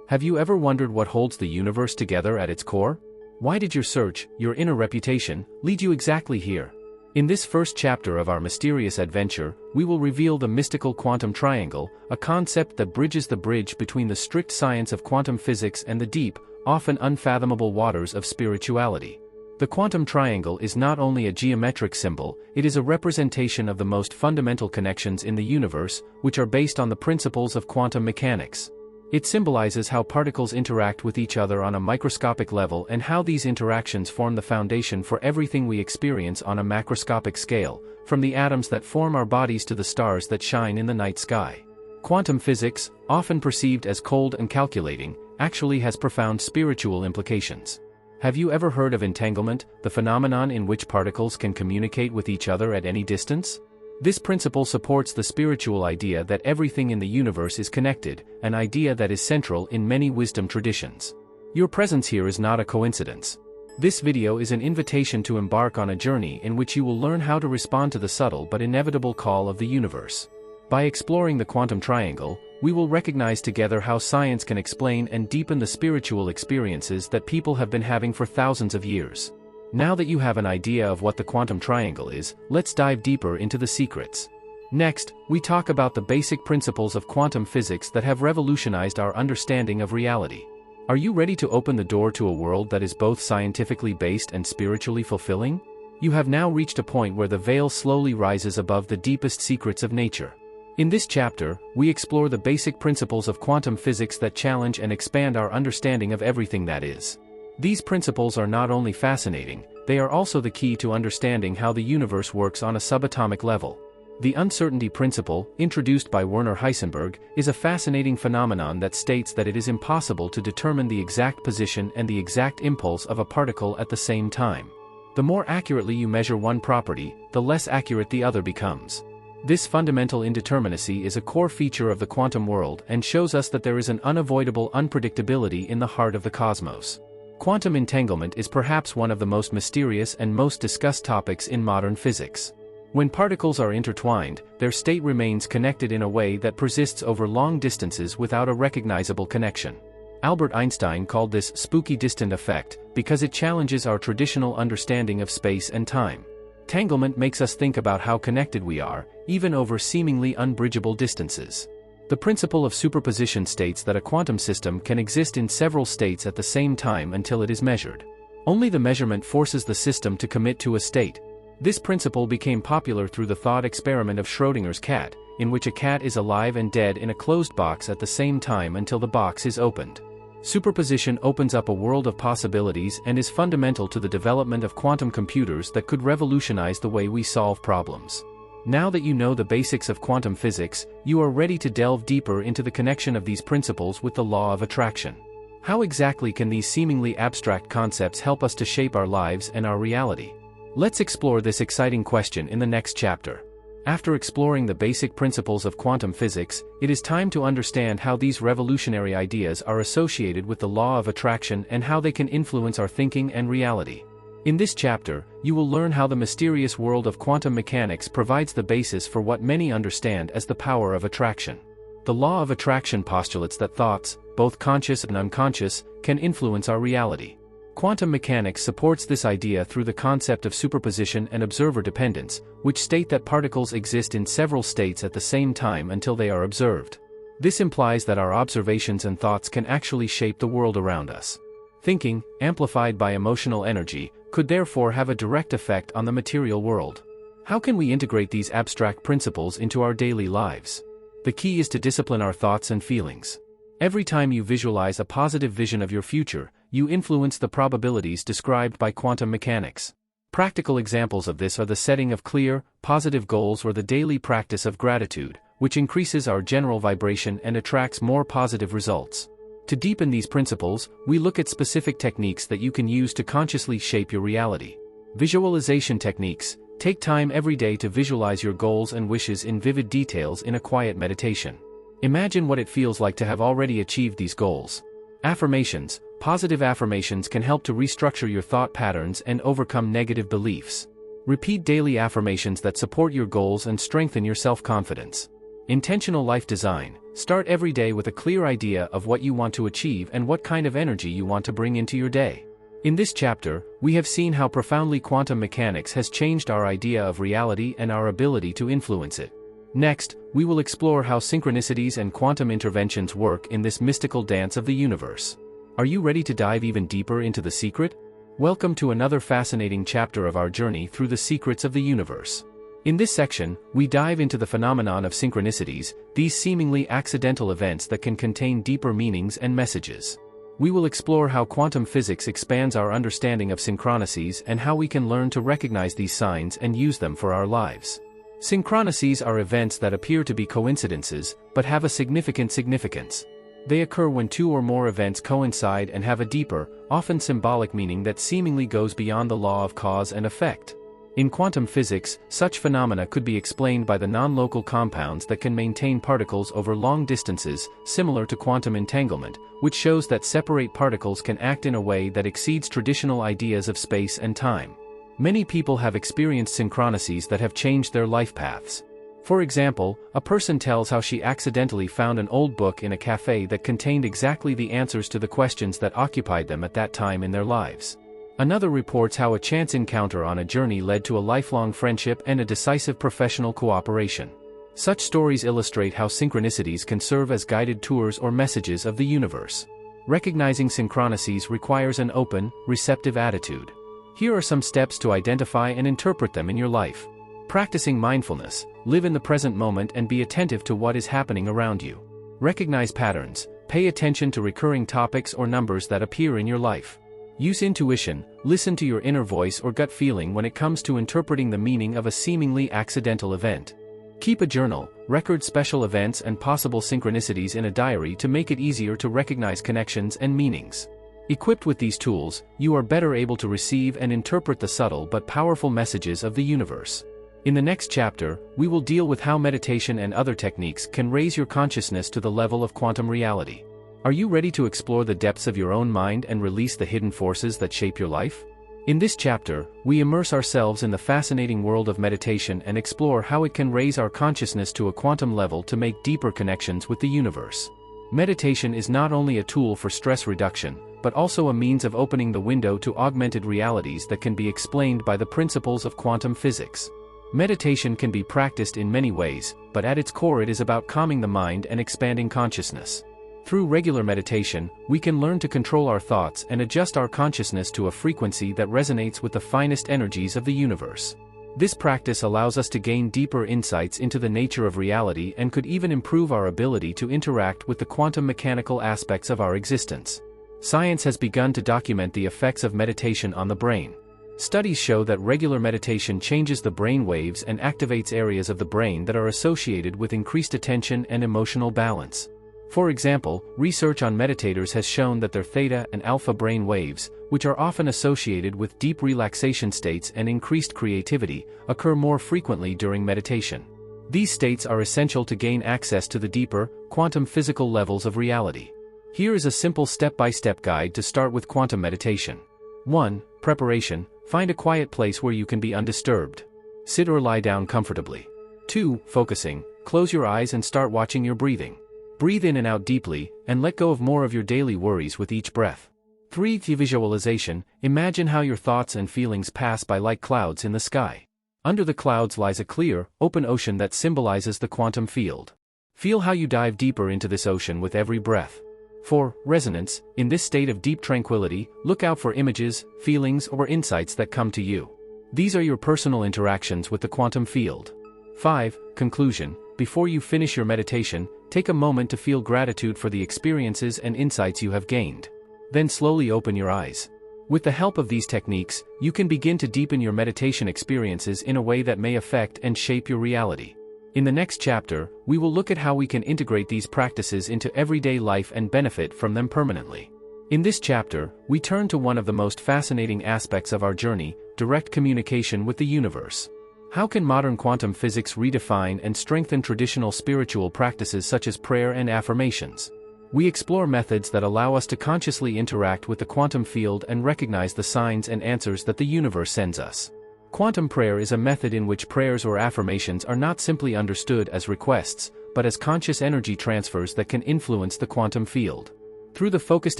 Have you ever wondered what holds the universe together at its core? Why did your search, your inner reputation, lead you exactly here? In this first chapter of our mysterious adventure, we will reveal the mystical quantum triangle, a concept that bridges the bridge between the strict science of quantum physics and the deep, often unfathomable waters of spirituality. The quantum triangle is not only a geometric symbol, it is a representation of the most fundamental connections in the universe, which are based on the principles of quantum mechanics. It symbolizes how particles interact with each other on a microscopic level and how these interactions form the foundation for everything we experience on a macroscopic scale, from the atoms that form our bodies to the stars that shine in the night sky. Quantum physics, often perceived as cold and calculating, actually has profound spiritual implications. Have you ever heard of entanglement, the phenomenon in which particles can communicate with each other at any distance? This principle supports the spiritual idea that everything in the universe is connected, an idea that is central in many wisdom traditions. Your presence here is not a coincidence. This video is an invitation to embark on a journey in which you will learn how to respond to the subtle but inevitable call of the universe. By exploring the quantum triangle, we will recognize together how science can explain and deepen the spiritual experiences that people have been having for thousands of years. Now that you have an idea of what the quantum triangle is, let's dive deeper into the secrets. Next, we talk about the basic principles of quantum physics that have revolutionized our understanding of reality. Are you ready to open the door to a world that is both scientifically based and spiritually fulfilling? You have now reached a point where the veil slowly rises above the deepest secrets of nature. In this chapter, we explore the basic principles of quantum physics that challenge and expand our understanding of everything that is. These principles are not only fascinating, they are also the key to understanding how the universe works on a subatomic level. The uncertainty principle, introduced by Werner Heisenberg, is a fascinating phenomenon that states that it is impossible to determine the exact position and the exact impulse of a particle at the same time. The more accurately you measure one property, the less accurate the other becomes. This fundamental indeterminacy is a core feature of the quantum world and shows us that there is an unavoidable unpredictability in the heart of the cosmos. Quantum entanglement is perhaps one of the most mysterious and most discussed topics in modern physics. When particles are intertwined, their state remains connected in a way that persists over long distances without a recognizable connection. Albert Einstein called this spooky distant effect because it challenges our traditional understanding of space and time. Entanglement makes us think about how connected we are, even over seemingly unbridgeable distances. The principle of superposition states that a quantum system can exist in several states at the same time until it is measured. Only the measurement forces the system to commit to a state. This principle became popular through the thought experiment of Schrödinger's cat, in which a cat is alive and dead in a closed box at the same time until the box is opened. Superposition opens up a world of possibilities and is fundamental to the development of quantum computers that could revolutionize the way we solve problems. Now that you know the basics of quantum physics, you are ready to delve deeper into the connection of these principles with the law of attraction. How exactly can these seemingly abstract concepts help us to shape our lives and our reality? Let's explore this exciting question in the next chapter. After exploring the basic principles of quantum physics, it is time to understand how these revolutionary ideas are associated with the law of attraction and how they can influence our thinking and reality. In this chapter, you will learn how the mysterious world of quantum mechanics provides the basis for what many understand as the power of attraction. The law of attraction postulates that thoughts, both conscious and unconscious, can influence our reality. Quantum mechanics supports this idea through the concept of superposition and observer dependence, which state that particles exist in several states at the same time until they are observed. This implies that our observations and thoughts can actually shape the world around us. Thinking, amplified by emotional energy, could therefore have a direct effect on the material world. How can we integrate these abstract principles into our daily lives? The key is to discipline our thoughts and feelings. Every time you visualize a positive vision of your future, you influence the probabilities described by quantum mechanics. Practical examples of this are the setting of clear, positive goals or the daily practice of gratitude, which increases our general vibration and attracts more positive results. To deepen these principles, we look at specific techniques that you can use to consciously shape your reality. Visualization techniques. Take time every day to visualize your goals and wishes in vivid details in a quiet meditation. Imagine what it feels like to have already achieved these goals. Affirmations. Positive affirmations can help to restructure your thought patterns and overcome negative beliefs. Repeat daily affirmations that support your goals and strengthen your self-confidence. Intentional life design. Start every day with a clear idea of what you want to achieve and what kind of energy you want to bring into your day. In this chapter, we have seen how profoundly quantum mechanics has changed our idea of reality and our ability to influence it. Next, we will explore how synchronicities and quantum interventions work in this mystical dance of the universe. Are you ready to dive even deeper into the secret? Welcome to another fascinating chapter of our journey through the secrets of the universe. In this section, we dive into the phenomenon of synchronicities, these seemingly accidental events that can contain deeper meanings and messages. We will explore how quantum physics expands our understanding of synchronicities and how we can learn to recognize these signs and use them for our lives. Synchronicities are events that appear to be coincidences, but have a significant significance. They occur when two or more events coincide and have a deeper, often symbolic meaning that seemingly goes beyond the law of cause and effect. In quantum physics, such phenomena could be explained by the non-local compounds that can maintain particles over long distances, similar to quantum entanglement, which shows that separate particles can act in a way that exceeds traditional ideas of space and time. Many people have experienced synchronicities that have changed their life paths. For example, a person tells how she accidentally found an old book in a cafe that contained exactly the answers to the questions that occupied them at that time in their lives. Another reports how a chance encounter on a journey led to a lifelong friendship and a decisive professional cooperation. Such stories illustrate how synchronicities can serve as guided tours or messages of the universe. Recognizing synchronicities requires an open, receptive attitude. Here are some steps to identify and interpret them in your life. Practicing mindfulness. Live in the present moment and be attentive to what is happening around you. Recognize patterns. Pay attention to recurring topics or numbers that appear in your life. Use intuition. Listen to your inner voice or gut feeling when it comes to interpreting the meaning of a seemingly accidental event. Keep a journal. Record special events and possible synchronicities in a diary to make it easier to recognize connections and meanings. Equipped with these tools, you are better able to receive and interpret the subtle but powerful messages of the universe. In the next chapter, we will deal with how meditation and other techniques can raise your consciousness to the level of quantum reality. Are you ready to explore the depths of your own mind and release the hidden forces that shape your life? In this chapter, we immerse ourselves in the fascinating world of meditation and explore how it can raise our consciousness to a quantum level to make deeper connections with the universe. Meditation is not only a tool for stress reduction, but also a means of opening the window to augmented realities that can be explained by the principles of quantum physics. Meditation can be practiced in many ways, but at its core it is about calming the mind and expanding consciousness. Through regular meditation, we can learn to control our thoughts and adjust our consciousness to a frequency that resonates with the finest energies of the universe. This practice allows us to gain deeper insights into the nature of reality and could even improve our ability to interact with the quantum mechanical aspects of our existence. Science has begun to document the effects of meditation on the brain. Studies show that regular meditation changes the brain waves and activates areas of the brain that are associated with increased attention and emotional balance. For example, research on meditators has shown that their theta and alpha brain waves, which are often associated with deep relaxation states and increased creativity, occur more frequently during meditation. These states are essential to gain access to the deeper, quantum physical levels of reality. Here is a simple step-by-step guide to start with quantum meditation. 1. Preparation. Find a quiet place where you can be undisturbed. Sit or lie down comfortably. 2. Focusing. Close your eyes and start watching your breathing. Breathe in and out deeply, and let go of more of your daily worries with each breath. 3. Visualization. Imagine how your thoughts and feelings pass by like clouds in the sky. Under the clouds lies a clear, open ocean that symbolizes the quantum field. Feel how you dive deeper into this ocean with every breath. 4. Resonance. In this state of deep tranquility, look out for images, feelings, or insights that come to you. These are your personal interactions with the quantum field. 5. Conclusion. Before you finish your meditation, take a moment to feel gratitude for the experiences and insights you have gained. Then slowly open your eyes. With the help of these techniques, you can begin to deepen your meditation experiences in a way that may affect and shape your reality. In the next chapter, we will look at how we can integrate these practices into everyday life and benefit from them permanently. In this chapter, we turn to one of the most fascinating aspects of our journey: direct communication with the universe. How can modern quantum physics redefine and strengthen traditional spiritual practices such as prayer and affirmations? We explore methods that allow us to consciously interact with the quantum field and recognize the signs and answers that the universe sends us. Quantum prayer is a method in which prayers or affirmations are not simply understood as requests, but as conscious energy transfers that can influence the quantum field. Through the focused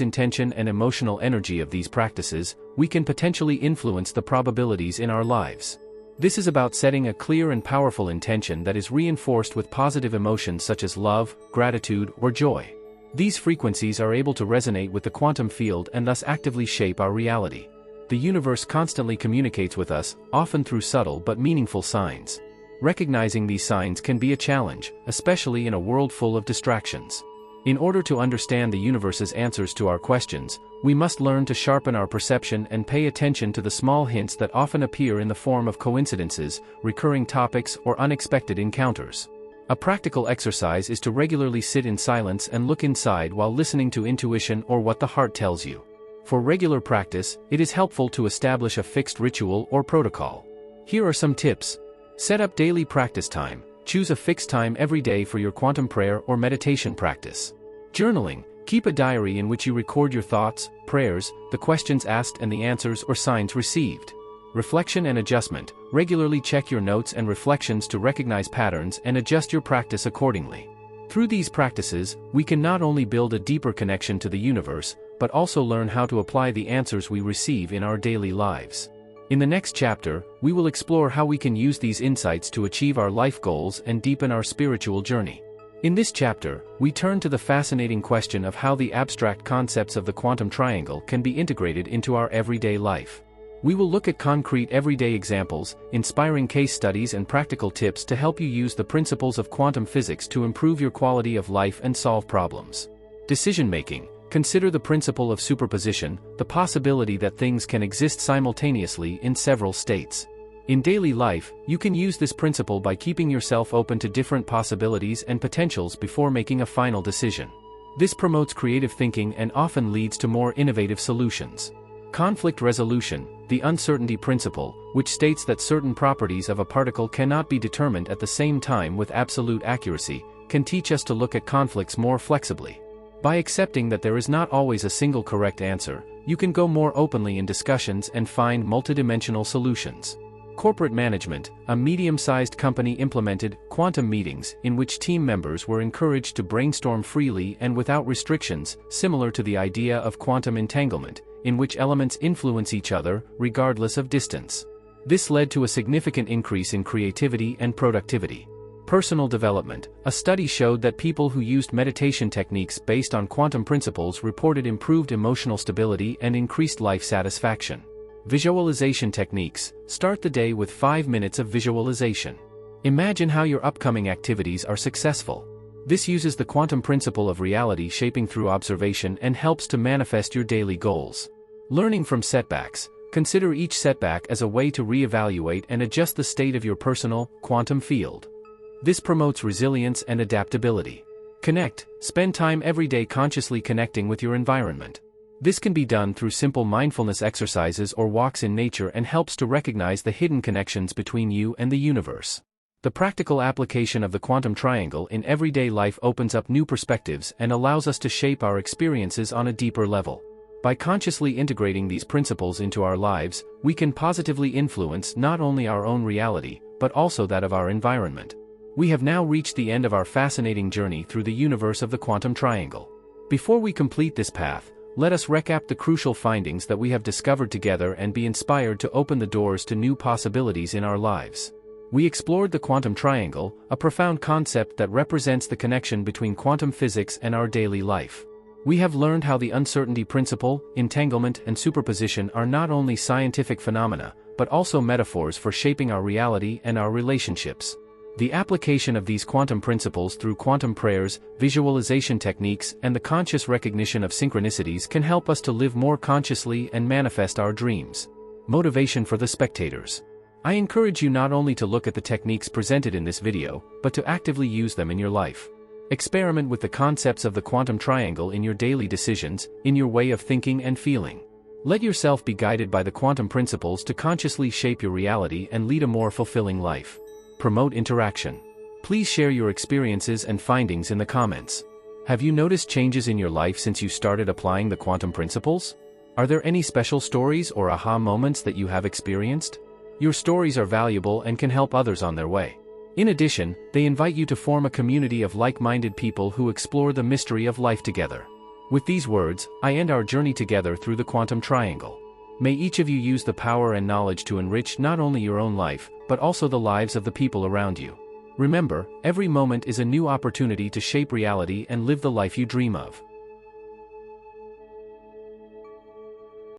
intention and emotional energy of these practices, we can potentially influence the probabilities in our lives. This is about setting a clear and powerful intention that is reinforced with positive emotions such as love, gratitude, or joy. These frequencies are able to resonate with the quantum field and thus actively shape our reality. The universe constantly communicates with us, often through subtle but meaningful signs. Recognizing these signs can be a challenge, especially in a world full of distractions. In order to understand the universe's answers to our questions, we must learn to sharpen our perception and pay attention to the small hints that often appear in the form of coincidences, recurring topics, or unexpected encounters. A practical exercise is to regularly sit in silence and look inside while listening to intuition or what the heart tells you. For regular practice, it is helpful to establish a fixed ritual or protocol. Here are some tips. Set up daily practice time. Choose a fixed time every day for your quantum prayer or meditation practice. Journaling. Keep a diary in which you record your thoughts, prayers, the questions asked and the answers or signs received. Reflection and adjustment. Regularly check your notes and reflections to recognize patterns and adjust your practice accordingly. Through these practices, we can not only build a deeper connection to the universe, but also learn how to apply the answers we receive in our daily lives. In the next chapter, we will explore how we can use these insights to achieve our life goals and deepen our spiritual journey. In this chapter, we turn to the fascinating question of how the abstract concepts of the quantum triangle can be integrated into our everyday life. We will look at concrete everyday examples, inspiring case studies and practical tips to help you use the principles of quantum physics to improve your quality of life and solve problems. Decision-making. Consider the principle of superposition, the possibility that things can exist simultaneously in several states. In daily life, you can use this principle by keeping yourself open to different possibilities and potentials before making a final decision. This promotes creative thinking and often leads to more innovative solutions. Conflict resolution, the uncertainty principle, which states that certain properties of a particle cannot be determined at the same time with absolute accuracy, can teach us to look at conflicts more flexibly. By accepting that there is not always a single correct answer, you can go more openly in discussions and find multidimensional solutions. Corporate management, a medium-sized company implemented quantum meetings in which team members were encouraged to brainstorm freely and without restrictions, similar to the idea of quantum entanglement, in which elements influence each other, regardless of distance. This led to a significant increase in creativity and productivity. Personal development. A study showed that people who used meditation techniques based on quantum principles reported improved emotional stability and increased life satisfaction. Visualization techniques. Start the day with 5 minutes of visualization. Imagine how your upcoming activities are successful. This uses the quantum principle of reality shaping through observation and helps to manifest your daily goals. Learning from setbacks. Consider each setback as a way to reevaluate and adjust the state of your personal, quantum field. This promotes resilience and adaptability. Connect. Spend time every day consciously connecting with your environment. This can be done through simple mindfulness exercises or walks in nature and helps to recognize the hidden connections between you and the universe. The practical application of the quantum triangle in everyday life opens up new perspectives and allows us to shape our experiences on a deeper level. By consciously integrating these principles into our lives, we can positively influence not only our own reality, but also that of our environment. We have now reached the end of our fascinating journey through the universe of the quantum triangle. Before we complete this path, let us recap the crucial findings that we have discovered together and be inspired to open the doors to new possibilities in our lives. We explored the quantum triangle, a profound concept that represents the connection between quantum physics and our daily life. We have learned how the uncertainty principle, entanglement, and superposition are not only scientific phenomena, but also metaphors for shaping our reality and our relationships. The application of these quantum principles through quantum prayers, visualization techniques, and the conscious recognition of synchronicities can help us to live more consciously and manifest our dreams. Motivation for the spectators. I encourage you not only to look at the techniques presented in this video, but to actively use them in your life. Experiment with the concepts of the quantum triangle in your daily decisions, in your way of thinking and feeling. Let yourself be guided by the quantum principles to consciously shape your reality and lead a more fulfilling life. Promote interaction. Please share your experiences and findings in the comments. Have you noticed changes in your life since you started applying the quantum principles? Are there any special stories or aha moments that you have experienced? Your stories are valuable and can help others on their way. In addition, they invite you to form a community of like-minded people who explore the mystery of life together. With these words, I end our journey together through the quantum triangle. May each of you use the power and knowledge to enrich not only your own life, but also the lives of the people around you. Remember, every moment is a new opportunity to shape reality and live the life you dream of.